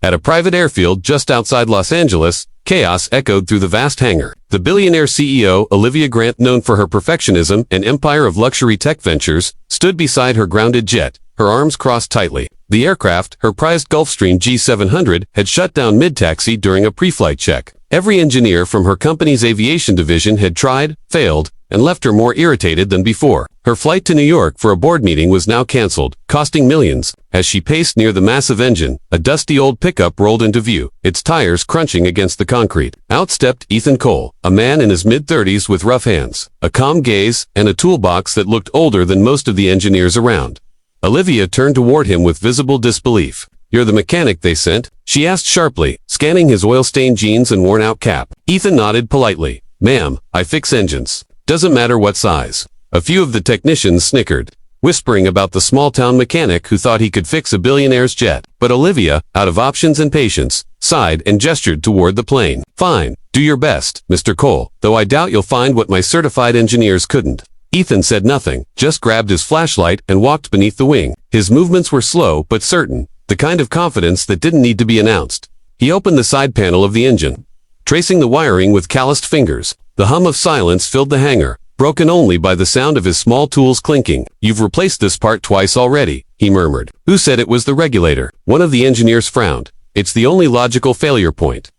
At a private airfield just outside Los Angeles, chaos echoed through the vast hangar. The billionaire CEO Olivia Grant, known for her perfectionism and empire of luxury tech ventures, stood beside her grounded jet, her arms crossed tightly. The aircraft, her prized Gulfstream G700, had shut down mid-taxi during a pre-flight check. Every engineer from her company's aviation division had tried, failed, and left her more irritated than before. Her flight to New York for a board meeting was now canceled, costing millions. As she paced near the massive engine, a dusty old pickup rolled into view, its tires crunching against the concrete. Out stepped Ethan Cole, a man in his mid-30s with rough hands, a calm gaze, and a toolbox that looked older than most of the engineers around. Olivia turned toward him with visible disbelief. "You're the mechanic they sent?" she asked sharply, scanning his oil-stained jeans and worn-out cap. Ethan nodded politely. "Ma'am, I fix engines. Doesn't matter what size." A few of the technicians snickered, whispering about the small-town mechanic who thought he could fix a billionaire's jet. But Olivia, out of options and patience, sighed and gestured toward the plane. "Fine, do your best, Mr. Cole, though I doubt you'll find what my certified engineers couldn't." Ethan said nothing, just grabbed his flashlight and walked beneath the wing. His movements were slow but certain, the kind of confidence that didn't need to be announced. He opened the side panel of the engine, tracing the wiring with calloused fingers. The hum of silence filled the hangar, broken only by the sound of his small tools clinking. "You've replaced this part twice already," he murmured. "Who said it was the regulator?" One of the engineers frowned. "It's the only logical failure point."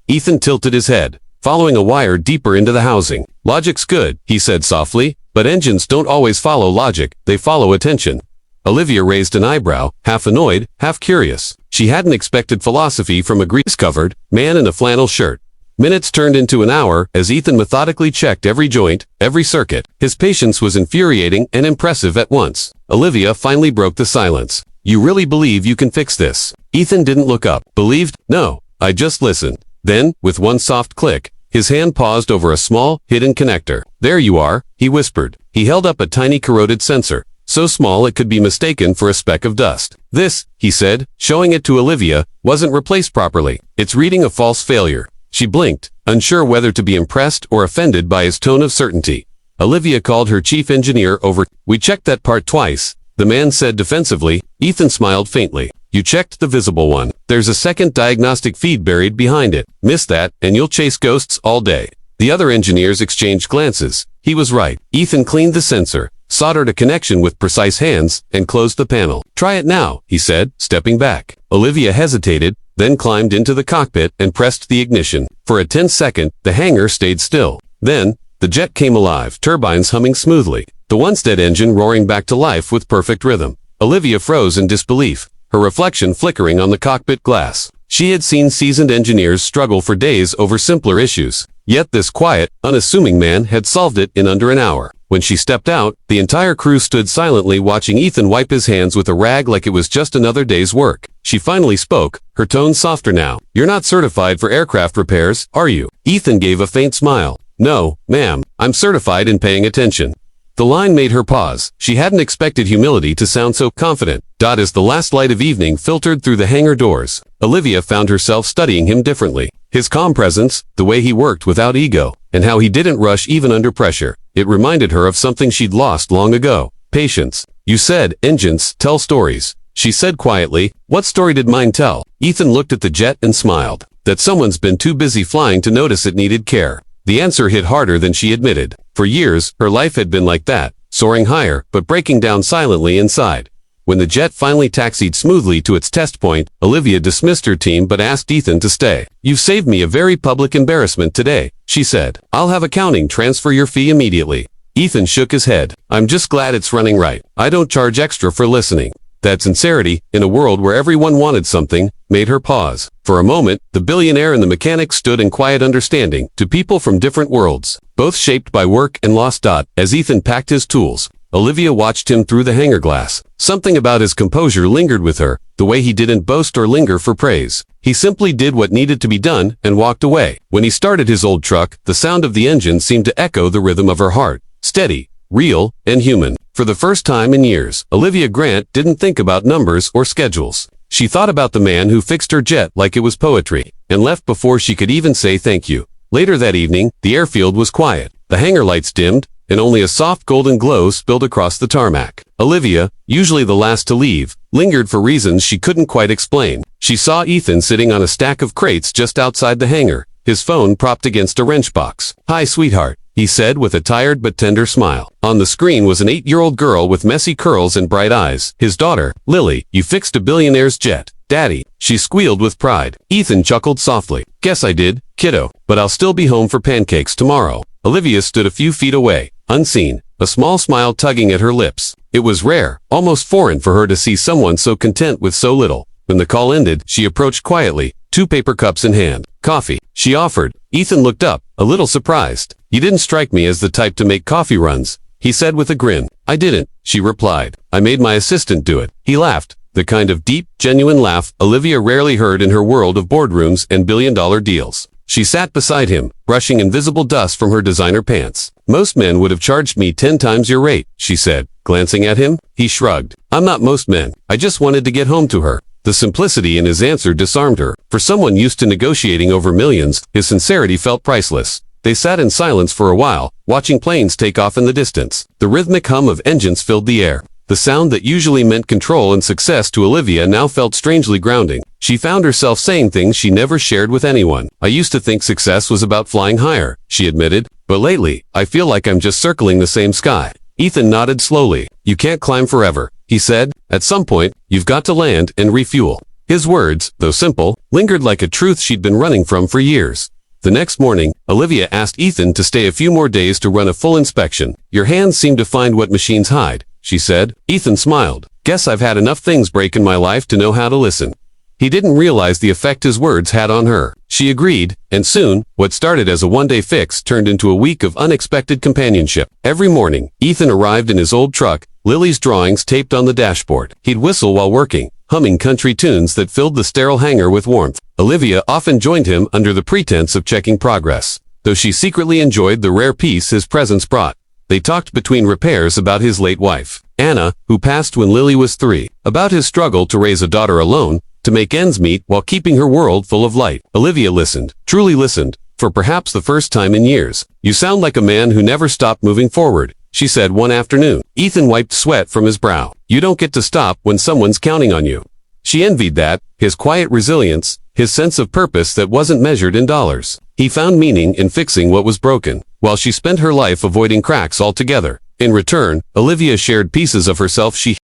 Ethan tilted his head, following a wire deeper into the housing. "Logic's good," he said softly, "but engines don't always follow logic, they follow attention." Olivia raised an eyebrow, half annoyed, half curious. She hadn't expected philosophy from a grease-covered man in a flannel shirt. Minutes turned into an hour as Ethan methodically checked every joint, every circuit. His patience was infuriating and impressive at once. Olivia finally broke the silence. "You really believe you can fix this?" Ethan didn't look up. "Believed? No, I just listened." Then, with one soft click, his hand paused over a small, hidden connector. "There you are," he whispered. He held up a tiny corroded sensor, so small it could be mistaken for a speck of dust. "This," he said, showing it to Olivia, "wasn't replaced properly. It's reading a false failure." She blinked, unsure whether to be impressed or offended by his tone of certainty. Olivia called her chief engineer over. "We checked that part twice," the man said defensively. Ethan smiled faintly. "You checked the visible one. There's a second diagnostic feed buried behind it. Miss that, and you'll chase ghosts all day." The other engineers exchanged glances. He was right. Ethan cleaned the sensor, soldered a connection with precise hands, and closed the panel. "Try it now," he said, stepping back. Olivia hesitated, then climbed into the cockpit and pressed the ignition. For a tense second, the hangar stayed still. Then, the jet came alive, turbines humming smoothly, the once-dead engine roaring back to life with perfect rhythm. Olivia froze in disbelief, her reflection flickering on the cockpit glass. She had seen seasoned engineers struggle for days over simpler issues. Yet this quiet, unassuming man had solved it in under an hour. When she stepped out, the entire crew stood silently watching Ethan wipe his hands with a rag like it was just another day's work. She finally spoke, her tone softer now. "You're not certified for aircraft repairs, are you?" Ethan gave a faint smile. "No, ma'am, I'm certified in paying attention." The line made her pause. She hadn't expected humility to sound so confident. As the last light of evening filtered through the hangar doors, Olivia found herself studying him differently. His calm presence, the way he worked without ego, and how he didn't rush even under pressure. It reminded her of something she'd lost long ago. Patience. "You said, engines tell stories," she said quietly. "What story did mine tell?" Ethan looked at the jet and smiled. That someone's been too busy flying to notice it needed care. The answer hit harder than she admitted. For years, her life had been like that, soaring higher, but breaking down silently inside. When the jet finally taxied smoothly to its test point, Olivia dismissed her team but asked Ethan to stay. "You've saved me a very public embarrassment today," she said. "I'll have accounting transfer your fee immediately." Ethan shook his head. "I'm just glad it's running right. I don't charge extra for listening." That sincerity, in a world where everyone wanted something, made her pause. For a moment, the billionaire and the mechanic stood in quiet understanding, two people from different worlds, both shaped by work and loss. As Ethan packed his tools, Olivia watched him through the hangar glass. Something about his composure lingered with her, the way he didn't boast or linger for praise. He simply did what needed to be done and walked away. When he started his old truck, the sound of the engine seemed to echo the rhythm of her heart. Steady, real, and human. For the first time in years, Olivia Grant didn't think about numbers or schedules. She thought about the man who fixed her jet like it was poetry, and left before she could even say thank you. Later that evening, the airfield was quiet. The hangar lights dimmed, and only a soft golden glow spilled across the tarmac. Olivia, usually the last to leave, lingered for reasons she couldn't quite explain. she saw Ethan sitting on a stack of crates just outside the hangar, his phone propped against a wrench box. "Hi, sweetheart," he said with a tired but tender smile. On the screen was an 8-year-old girl with messy curls and bright eyes. His daughter, Lily. "You fixed a billionaire's jet, Daddy," she squealed with pride. Ethan chuckled softly. "Guess I did, kiddo, but I'll still be home for pancakes tomorrow." Olivia stood a few feet away, unseen, a small smile tugging at her lips. It was rare, almost foreign for her to see someone so content with so little. When the call ended, she approached quietly, 2 paper cups in hand. "Coffee," she offered. Ethan looked up, a little surprised. "You didn't strike me as the type to make coffee runs," he said with a grin. "I didn't," she replied. "I made my assistant do it." He laughed, the kind of deep, genuine laugh Olivia rarely heard in her world of boardrooms and billion-dollar deals. She sat beside him, brushing invisible dust from her designer pants. "Most men would have charged me 10 times your rate," she said, glancing at him. He shrugged. "I'm not most men. I just wanted to get home to her." The simplicity in his answer disarmed her. For someone used to negotiating over millions, his sincerity felt priceless. They sat in silence for a while, watching planes take off in the distance. The rhythmic hum of engines filled the air. The sound that usually meant control and success to Olivia now felt strangely grounding. She found herself saying things she never shared with anyone. "I used to think success was about flying higher," she admitted, "but lately, I feel like I'm just circling the same sky." Ethan nodded slowly. "You can't climb forever," he said. "At some point, you've got to land and refuel." His words, though simple, lingered like a truth she'd been running from for years. The next morning, Olivia asked Ethan to stay a few more days to run a full inspection. "Your hands seem to find what machines hide," she said. Ethan smiled. "Guess I've had enough things break in my life to know how to listen." He didn't realize the effect his words had on her. She agreed, and soon, what started as a one-day fix turned into a week of unexpected companionship. Every morning, Ethan arrived in his old truck, Lily's drawings taped on the dashboard. He'd whistle while working, humming country tunes that filled the sterile hangar with warmth. Olivia often joined him under the pretense of checking progress, though she secretly enjoyed the rare peace his presence brought. They talked between repairs about his late wife, Anna, who passed when Lily was 3, about his struggle to raise a daughter alone, to make ends meet while keeping her world full of light. Olivia listened, truly listened, for perhaps the first time in years. "You sound like a man who never stopped moving forward," she said one afternoon. Ethan wiped sweat from his brow. "You don't get to stop when someone's counting on you." She envied that, his quiet resilience, his sense of purpose that wasn't measured in dollars. He found meaning in fixing what was broken, while she spent her life avoiding cracks altogether. In return, Olivia shared pieces of herself she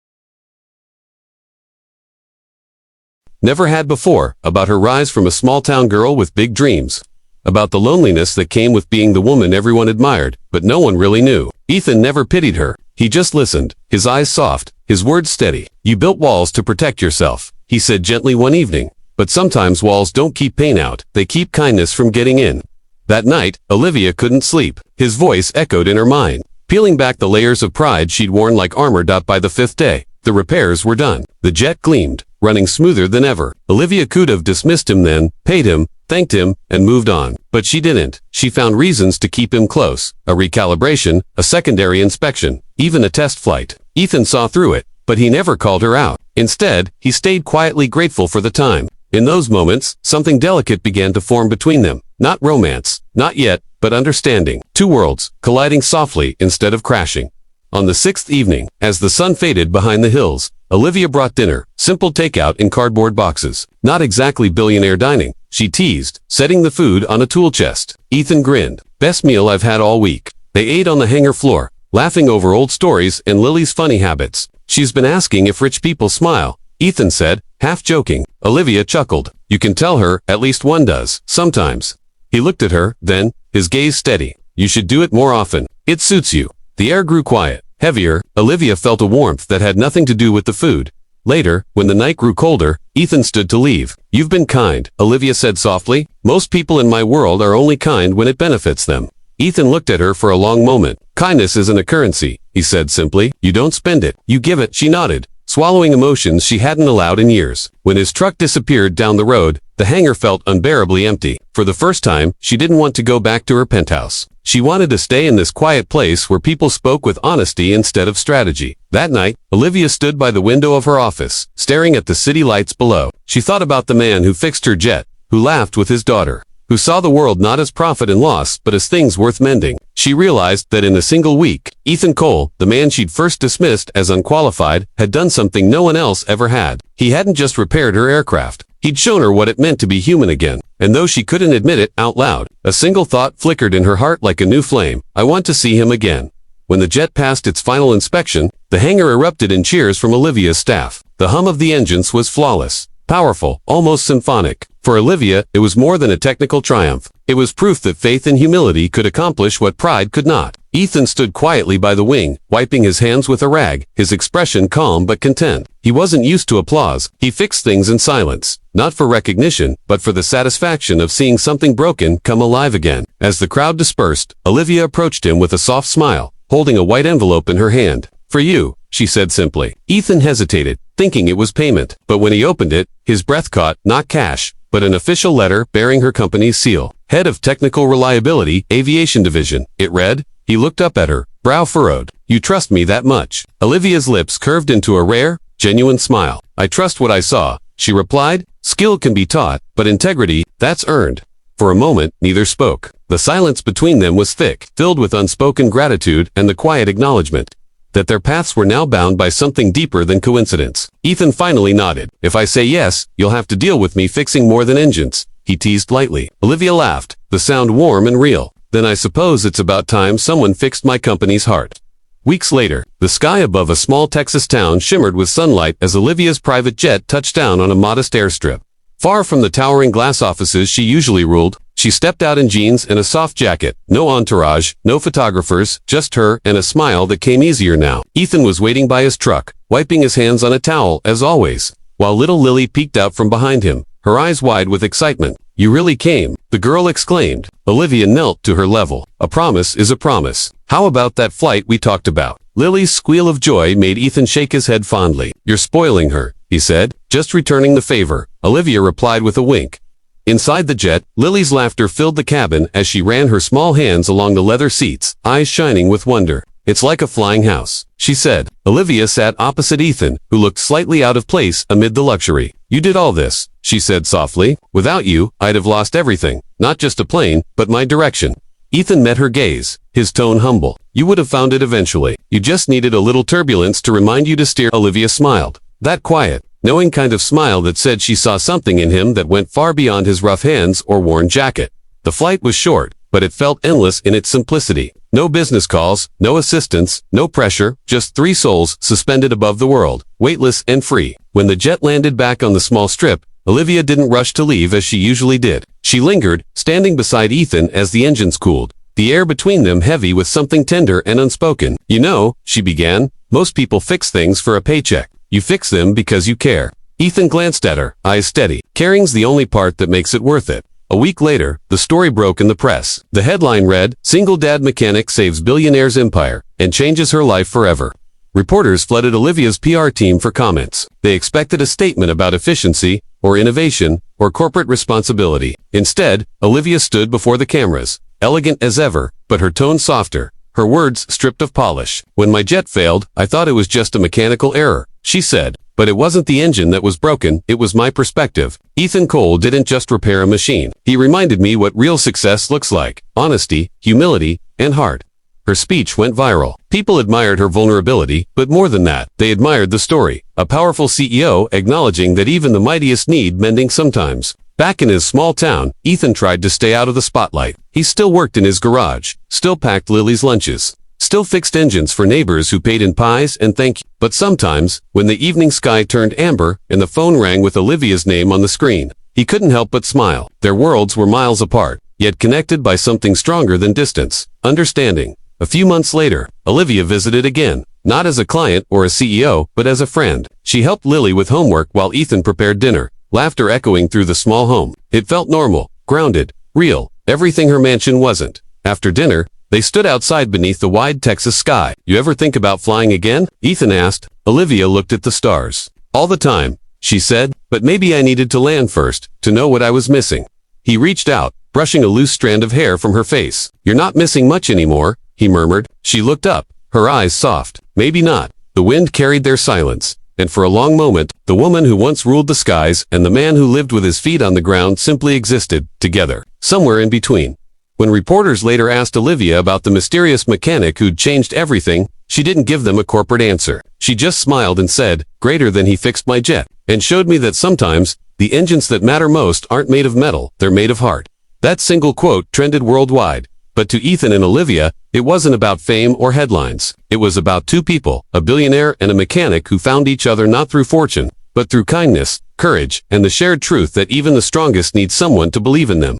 never had before, about her rise from a small-town girl with big dreams, about the loneliness that came with being the woman everyone admired, but no one really knew. Ethan never pitied her. He just listened, his eyes soft, his words steady. "You built walls to protect yourself," he said gently one evening. "But sometimes walls don't keep pain out, they keep kindness from getting in." That night, Olivia couldn't sleep. His voice echoed in her mind, peeling back the layers of pride she'd worn like armor. By the 5th day, the repairs were done. The jet gleamed, running smoother than ever. Olivia could have dismissed him then, paid him, thanked him, and moved on. But she didn't. She found reasons to keep him close. A recalibration, a secondary inspection, even a test flight. Ethan saw through it, but he never called her out. Instead, he stayed quietly grateful for the time. In those moments, something delicate began to form between them. Not romance, not yet, but understanding. 2 worlds, colliding softly instead of crashing. On the 6th evening, as the sun faded behind the hills, Olivia brought dinner, simple takeout in cardboard boxes. Not exactly billionaire dining, she teased, setting the food on a tool chest. Ethan grinned. "Best meal I've had all week." They ate on the hangar floor, laughing over old stories and Lily's funny habits. "She's been asking if rich people smile," Ethan said, half joking. Olivia chuckled. "You can tell her, at least one does, sometimes." He looked at her, then, his gaze steady. "You should do it more often. It suits you." The air grew quiet, heavier. Olivia felt a warmth that had nothing to do with the food. Later, when the night grew colder, Ethan stood to leave. "You've been kind," Olivia said softly. "Most people in my world are only kind when it benefits them." Ethan looked at her for a long moment. "Kindness isn't a currency," he said simply. "You don't spend it, you give it." She nodded, swallowing emotions she hadn't allowed in years. When his truck disappeared down the road, the hangar felt unbearably empty. For the first time, she didn't want to go back to her penthouse. She wanted to stay in this quiet place where people spoke with honesty instead of strategy. That night, Olivia stood by the window of her office, staring at the city lights below. She thought about the man who fixed her jet, who laughed with his daughter, who saw the world not as profit and loss but as things worth mending. She realized that in a single week, Ethan Cole, the man she'd first dismissed as unqualified, had done something no one else ever had. He hadn't just repaired her aircraft. He'd shown her what it meant to be human again. And though she couldn't admit it out loud, a single thought flickered in her heart like a new flame. I want to see him again. When the jet passed its final inspection, the hangar erupted in cheers from Olivia's staff. The hum of the engines was flawless, powerful, almost symphonic. For Olivia, it was more than a technical triumph. It was proof that faith and humility could accomplish what pride could not. Ethan stood quietly by the wing, wiping his hands with a rag, his expression calm but content. He wasn't used to applause. He fixed things in silence, not for recognition, but for the satisfaction of seeing something broken come alive again. As the crowd dispersed, Olivia approached him with a soft smile, holding a white envelope in her hand. "For you," she said simply. Ethan hesitated, thinking it was payment. But when he opened it, his breath caught, not cash, but an official letter bearing her company's seal. Head of Technical Reliability, Aviation Division, it read. He looked up at her, brow furrowed. "You trust me that much?" Olivia's lips curved into a rare, genuine smile. "I trust what I saw," she replied. "Skill can be taught, but integrity, that's earned." For a moment, neither spoke. The silence between them was thick, filled with unspoken gratitude and the quiet acknowledgement that their paths were now bound by something deeper than coincidence. Ethan finally nodded. "If I say yes, you'll have to deal with me fixing more than engines," he teased lightly. Olivia laughed, the sound warm and real. "Then I suppose it's about time someone fixed my company's heart." Weeks later, the sky above a small Texas town shimmered with sunlight as Olivia's private jet touched down on a modest airstrip. Far from the towering glass offices she usually ruled, she stepped out in jeans and a soft jacket. No entourage, no photographers, just her and a smile that came easier now. Ethan was waiting by his truck, wiping his hands on a towel, as always, while little Lily peeked out from behind him, her eyes wide with excitement. "You really came," the girl exclaimed. Olivia knelt to her level. "A promise is a promise. How about that flight we talked about?" Lily's squeal of joy made Ethan shake his head fondly. "You're spoiling her," he said. "Just returning the favor," Olivia replied with a wink. Inside the jet, Lily's laughter filled the cabin as she ran her small hands along the leather seats, eyes shining with wonder. "It's like a flying house," she said. Olivia sat opposite Ethan, who looked slightly out of place amid the luxury. "You did all this," she said softly. "Without you, I'd have lost everything. Not just a plane, but my direction." Ethan met her gaze, his tone humble. "You would have found it eventually. You just needed a little turbulence to remind you to steer." Olivia smiled. That quiet, knowing kind of smile that said she saw something in him that went far beyond his rough hands or worn jacket. The flight was short, but it felt endless in its simplicity. No business calls, no assistance, no pressure, just three souls suspended above the world, weightless and free. When the jet landed back on the small strip, Olivia didn't rush to leave as she usually did. She lingered, standing beside Ethan as the engines cooled, the air between them heavy with something tender and unspoken. "You know," she began, "most people fix things for a paycheck. You fix them because you care." Ethan glanced at her, eyes steady. "Caring's the only part that makes it worth it." A week later, the story broke in the press. The headline read, "Single Dad Mechanic Saves Billionaire's Empire and Changes Her Life Forever." Reporters flooded Olivia's PR team for comments. They expected a statement about efficiency, or innovation, or corporate responsibility. Instead, Olivia stood before the cameras, elegant as ever, but her tone softer, her words stripped of polish. "When my jet failed, I thought it was just a mechanical error," she said. "But it wasn't the engine that was broken, it was my perspective. Ethan Cole didn't just repair a machine. He reminded me what real success looks like: honesty, humility, and heart." Her speech went viral. People admired her vulnerability, but more than that, they admired the story. A powerful CEO acknowledging that even the mightiest need mending sometimes. Back in his small town, Ethan tried to stay out of the spotlight. He still worked in his garage, still packed Lily's lunches, still fixed engines for neighbors who paid in pies and thank you. But sometimes, when the evening sky turned amber and the phone rang with Olivia's name on the screen, he couldn't help but smile. Their worlds were miles apart, yet connected by something stronger than distance: understanding. A few months later, Olivia visited again, not as a client or a CEO, but as a friend. She helped Lily with homework while Ethan prepared dinner, laughter echoing through the small home. It felt normal, grounded, real, everything her mansion wasn't. After dinner, they stood outside beneath the wide Texas sky. "You ever think about flying again?" Ethan asked. Olivia looked at the stars. "All the time," she said, "but maybe I needed to land first, to know what I was missing." He reached out, brushing a loose strand of hair from her face. "You're not missing much anymore," he murmured. She looked up, her eyes soft. "Maybe not." The wind carried their silence, and for a long moment, the woman who once ruled the skies and the man who lived with his feet on the ground simply existed, together, somewhere in between. When reporters later asked Olivia about the mysterious mechanic who'd changed everything, she didn't give them a corporate answer. She just smiled and said, "Greater than he fixed my jet," and showed me that sometimes, The engines that matter most aren't made of metal, they're made of heart. That single quote trended worldwide. But to Ethan and Olivia, it wasn't about fame or headlines. It was about two people, a billionaire and a mechanic who found each other not through fortune, but through kindness, courage, and the shared truth that even the strongest need someone to believe in them.